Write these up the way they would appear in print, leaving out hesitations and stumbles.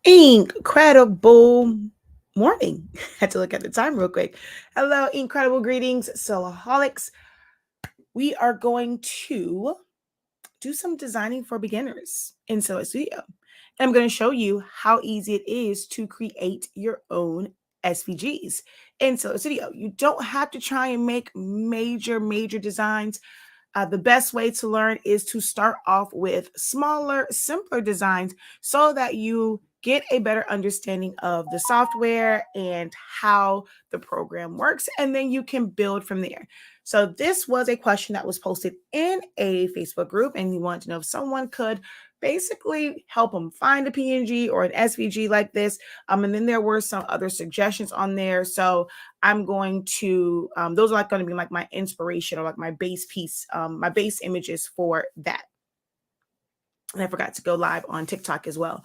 Incredible morning. Had to look at the time real quick. Hello, incredible greetings, Soloholics. We are going to do some designing for beginners in Solo Studio. And I'm going to show you how easy it is to create your own SVGs in Solo Studio. You don't have to try and make major designs. The best way to learn is to start off with smaller, simpler designs so that you get a better understanding of the software and how the program works, and then you can build from there. So this was a question that was posted in a Facebook group, and you want to know if someone could basically help them find a PNG or an SVG like this. And then there were some other suggestions on there. So I'm going to, those are like going to be like my inspiration or like my base piece, my base images for that. And I forgot to go live on TikTok as well.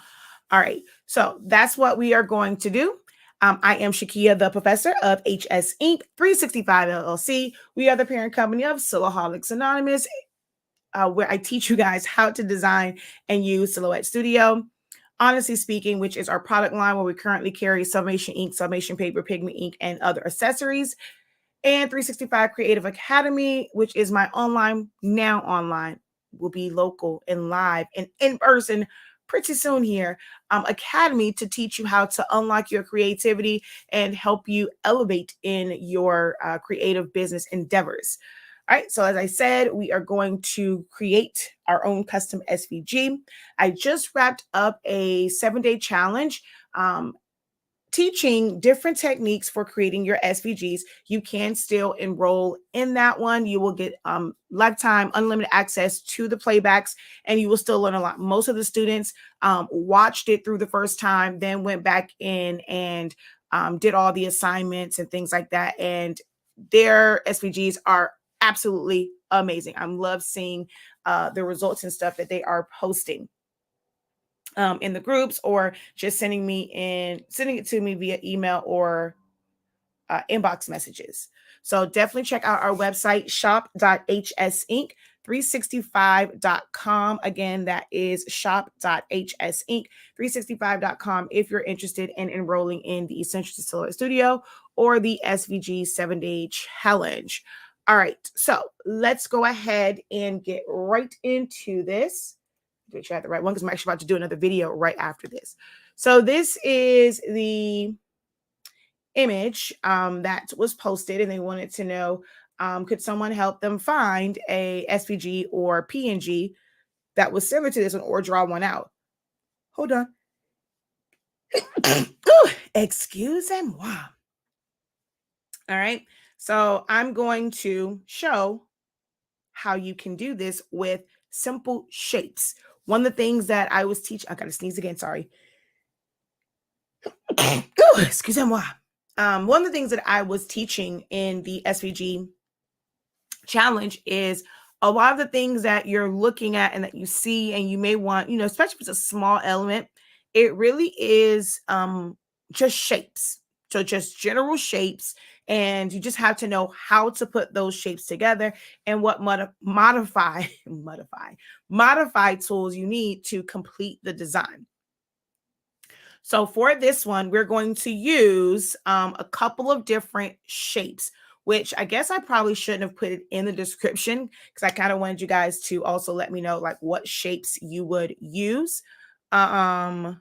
All right, so that's what we are going to do. I am Shakia, the professor of HS Inc. 365 LLC. We are the parent company of Soloholics Anonymous, where I teach you guys how to design and use Silhouette Studio. Honestly Speaking, which is our product line where we currently carry Sublimation ink, Sublimation paper, pigment ink, and other accessories. And 365 Creative Academy, which is my online, now online, will be local and live and in person pretty soon here, academy to teach you how to unlock your creativity and help you elevate in your creative business endeavors. All right, so as I said, we are going to create our own custom SVG. I just wrapped up a 7-day challenge teaching different techniques for creating your SVGs. You can still enroll in that one. You will get lifetime unlimited access to the playbacks, and you will still learn a lot. Most of the students watched it through the first time, then went back in and did all the assignments and things like that. And their SVGs are absolutely amazing. I love seeing the results and stuff that they are posting in the groups, or just sending it to me via email or inbox messages. So definitely check out our website, shop.hsinc365.com. Again, that is shop.hsinc365.com if you're interested in enrolling in the Essentials to Silhouette Studio or the SVG 7-day challenge. All right, so let's go ahead and get right into this. Make sure I have the right one because I'm actually about to do another video right after this. So this is the image that was posted, and they wanted to know, could someone help them find a SVG or PNG that was similar to this one, or draw one out? Hold on. Ooh, excusez-moi. All right. So I'm going to show how you can do this with simple shapes. One of the things that I was teaching, I gotta sneeze again, sorry. Ooh, excusez-moi. One of the things that I was teaching in the SVG challenge is a lot of the things that you're looking at and that you see and you may want, especially if it's a small element, it really is just shapes. So just general shapes, and you just have to know how to put those shapes together and what modify tools you need to complete the design. So for this one, we're going to use a couple of different shapes, which I guess I probably shouldn't have put it in the description because I kind of wanted you guys to also let me know like what shapes you would use. So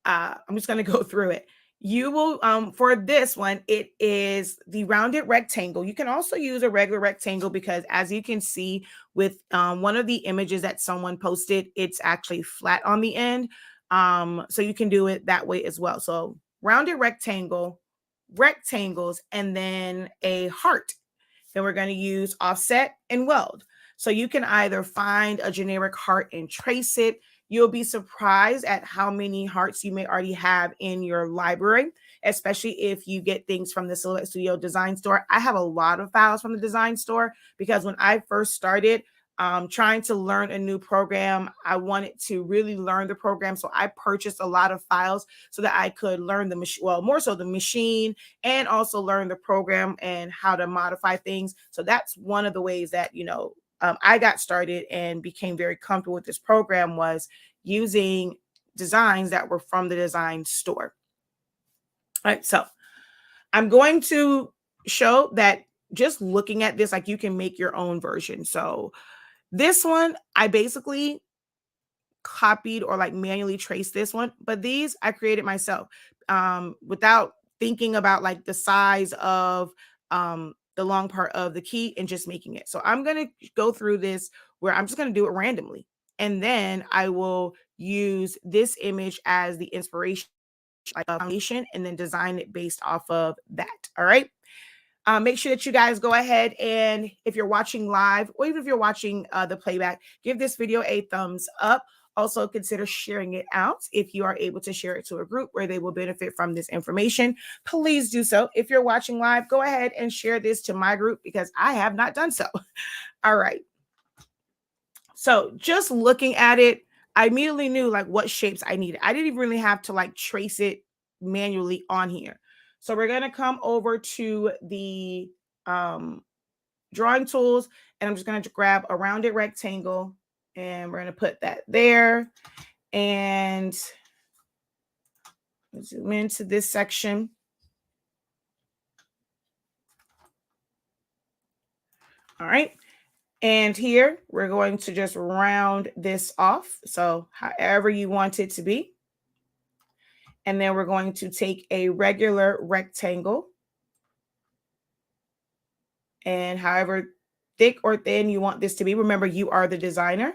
I'm just going to go through it. You will, for this one, it is the rounded rectangle. You can also use a regular rectangle because as you can see with one of the images that someone posted, it's actually flat on the end. So you can do it that way as well. So rounded rectangle, rectangles, and then a heart. Then we're going to use offset and weld. So you can either find a generic heart and trace it. You'll be surprised at how many hearts you may already have in your library, especially if you get things from the Silhouette Studio design store. I have a lot of files from the design store because when I first started trying to learn a new program, I wanted to really learn the program. So I purchased a lot of files so that I could learn the machine, well, more so the machine, and also learn the program and how to modify things. So that's one of the ways that, I got started and became very comfortable with this program was using designs that were from the design store. All right, so I'm going to show that just looking at this, like you can make your own version. So this one, I basically copied or like manually traced this one, but these I created myself without thinking about like the size of the long part of the key and just making it. So I'm going to go through this where I'm just going to do it randomly. And then I will use this image as the inspiration, like a foundation, and then design it based off of that. All right. Make sure that you guys go ahead and if you're watching live or even if you're watching the playback, give this video a thumbs up. Also consider sharing it out. If you are able to share it to a group where they will benefit from this information, please do so. If you're watching live, go ahead and share this to my group because I have not done so. All right. So just looking at it, I immediately knew like what shapes I needed. I didn't even really have to like trace it manually on here. So we're going to come over to the drawing tools and I'm just going to grab a rounded rectangle and we're going to put that there and zoom into this section. All right. And here we're going to just round this off. So however you want it to be. And then we're going to take a regular rectangle and however thick or thin you want this to be. Remember, you are the designer.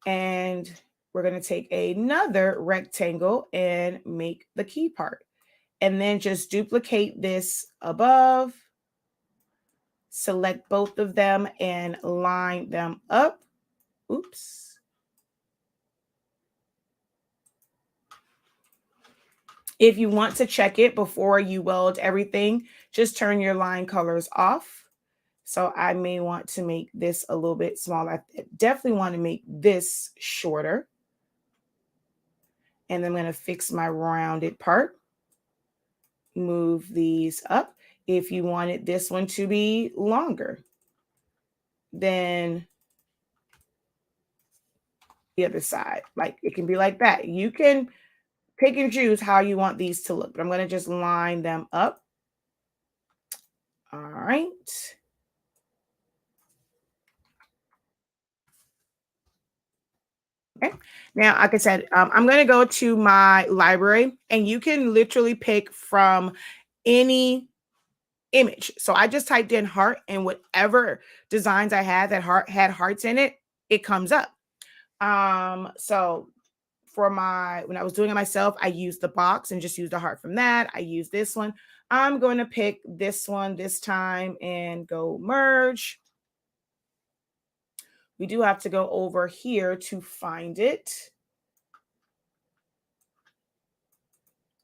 And we're going to take another rectangle and make the key part. And then just duplicate this above. Select both of them and line them up. Oops. If you want to check it before you weld everything, just turn your line colors off. So I may want to make this a little bit smaller. I definitely want to make this shorter. And then I'm going to fix my rounded part. Move these up. If you wanted this one to be longer than the other side, like it can be like that. You can pick and choose how you want these to look, but I'm going to just line them up. All right. Okay. Now, like I said, I'm going to go to my library and you can literally pick from any image. So I just typed in heart and whatever designs I had that had hearts in it, it comes up. So for when I was doing it myself, I used the box and just used the heart from that. I used this one. I'm going to pick this one this time and go merge. We do have to go over here to find it.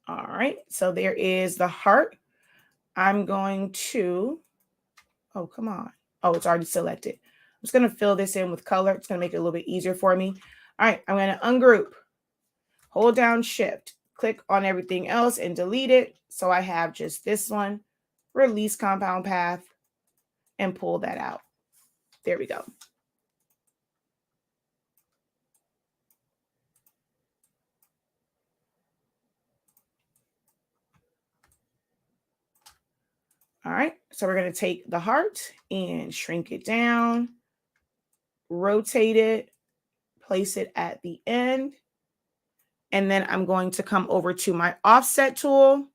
All right, so there is the heart. I'm going to, oh, come on. Oh, it's already selected. I'm just going to fill this in with color. It's going to make it a little bit easier for me. All right, I'm going to ungroup, hold down shift, click on everything else and delete it. So I have just this one, release compound path, and pull that out. There we go. All right, so we're going to take the heart and shrink it down, rotate it, place it at the end. And then I'm going to come over to my offset tool.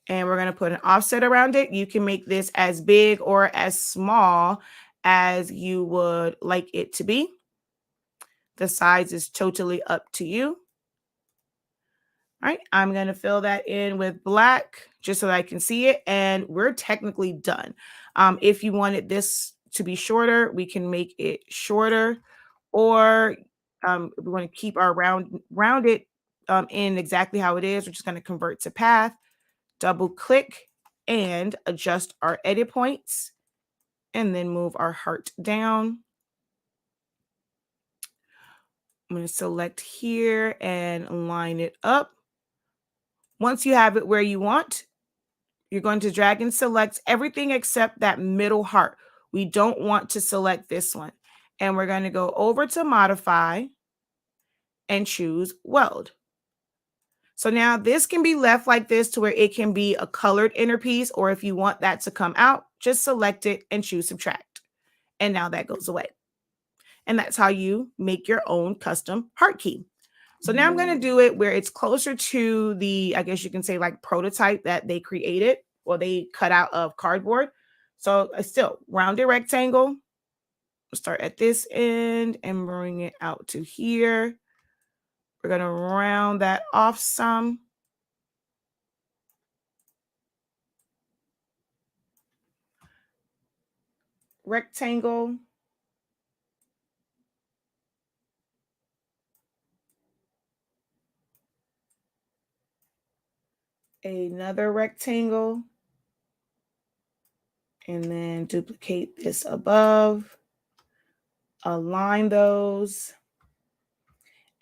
And we're going to put an offset around it. You can make this as big or as small as you would like it to be. The size is totally up to you. All right, I'm going to fill that in with black just so that I can see it. And we're technically done. If you wanted this to be shorter, we can make it shorter. Or if we want to keep our rounded in exactly how it is, we're just going to convert to path, double click, and adjust our edit points. And then move our heart down. I'm going to select here and line it up. Once you have it where you want, you're going to drag and select everything except that middle heart. We don't want to select this one. And we're going to go over to modify and choose weld. So now this can be left like this to where it can be a colored inner piece, or if you want that to come out, just select it and choose subtract. And now that goes away. And that's how you make your own custom heart key. So now I'm going to do it where it's closer to the, I guess you can say like prototype that they created or they cut out of cardboard. So still rounded rectangle. We'll start at this end and bring it out to here. We're going to round that off some. Rectangle. Another rectangle. And then duplicate this above. Align those.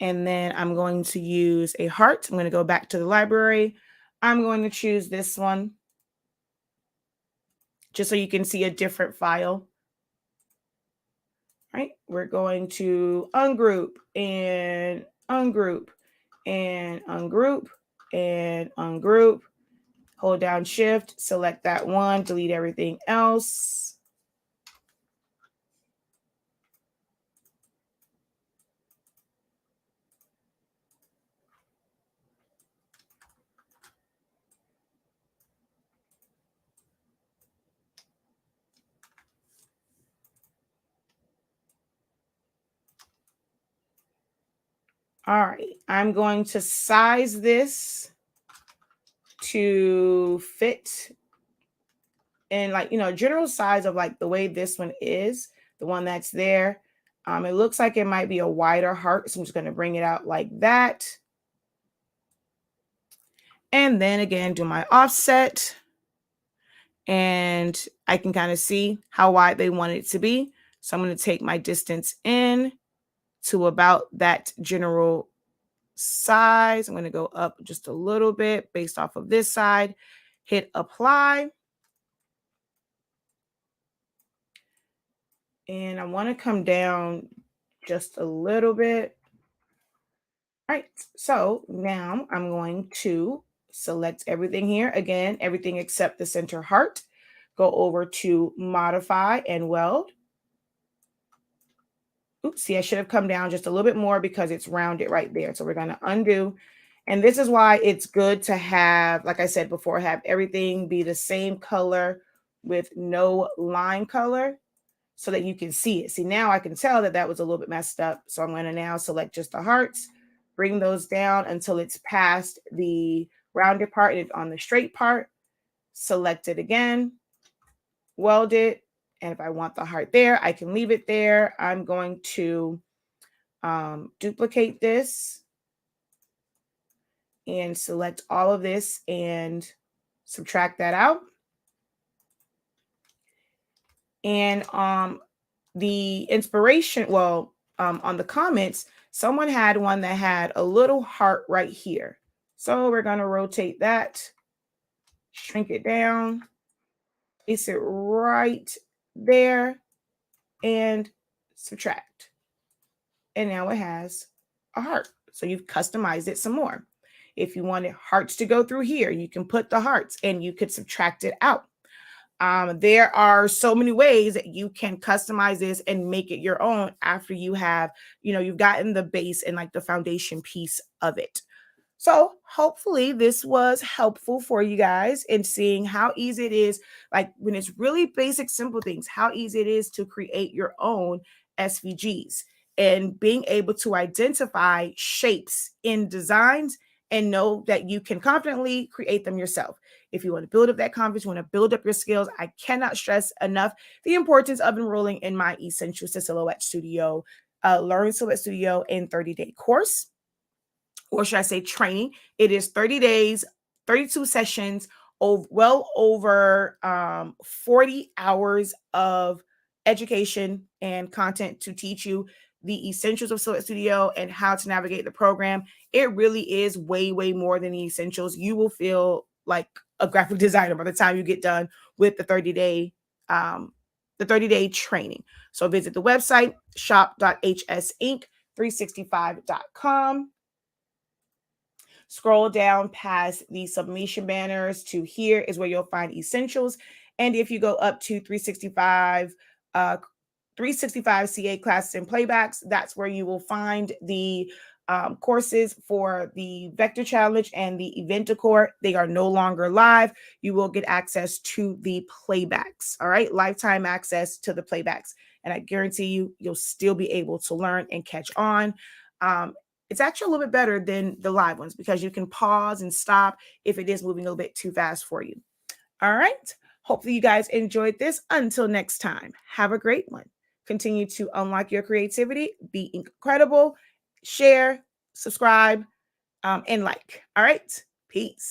And then I'm going to use a heart. I'm going to go back to the library. I'm going to choose this one, just so you can see a different file. All right, we're going to ungroup and ungroup and ungroup and ungroup. Hold down Shift, select that one, delete everything else. All right, I'm going to size this to fit in, like, general size of like the way this one is, the one that's there. It looks like it might be a wider heart, so I'm just going to bring it out like that. And then again, do my offset. And I can kind of see how wide they want it to be. So I'm going to take my distance in to about that general size. I'm going to go up just a little bit based off of this side. Hit apply. And I want to come down just a little bit. All right, so now I'm going to select everything here. Again, everything except the center heart. Go over to modify and weld. Oops, see, I should have come down just a little bit more because it's rounded right there. So we're going to undo. And this is why it's good to have, like I said before, have everything be the same color with no line color so that you can see it. See, now I can tell that that was a little bit messed up. So I'm going to now select just the hearts, bring those down until it's past the rounded part and it's on the straight part. Select it again, weld it. And if I want the heart there, I can leave it there. I'm going to duplicate this and select all of this and subtract that out. And the inspiration, on the comments, someone had one that had a little heart right here. So we're going to rotate that, shrink it down, place it right there, and subtract. And now it has a heart. So you've customized it some more. If you wanted hearts to go through here, you can put the hearts and you could subtract it out. There are so many ways that you can customize this and make it your own after you have, you've gotten the base and like the foundation piece of it. So hopefully this was helpful for you guys in seeing how easy it is, like when it's really basic, simple things, how easy it is to create your own SVGs and being able to identify shapes in designs and know that you can confidently create them yourself. If you want to build up that confidence, you want to build up your skills, I cannot stress enough the importance of enrolling in my Essentials to Silhouette Studio, Learn Silhouette Studio in 30-day course. Or should I say training? It is 30 days, 32 sessions, well over 40 hours of education and content to teach you the essentials of Silhouette Studio and how to navigate the program. It really is way, way more than the essentials. You will feel like a graphic designer by the time you get done with the 30-day training. So visit the website shop.hsink365.com. Scroll down past the sublimation banners to here is where you'll find essentials. And if you go up to 365 CA classes and playbacks, that's where you will find the courses for the Vector Challenge and the Event Decor. They are no longer live. You will get access to the playbacks, all right? Lifetime access to the playbacks. And I guarantee you, you'll still be able to learn and catch on. It's actually a little bit better than the live ones because you can pause and stop if it is moving a little bit too fast for you. All right. Hopefully you guys enjoyed this. Until next time, have a great one. Continue to unlock your creativity, be incredible, share, subscribe, and like. All right. Peace.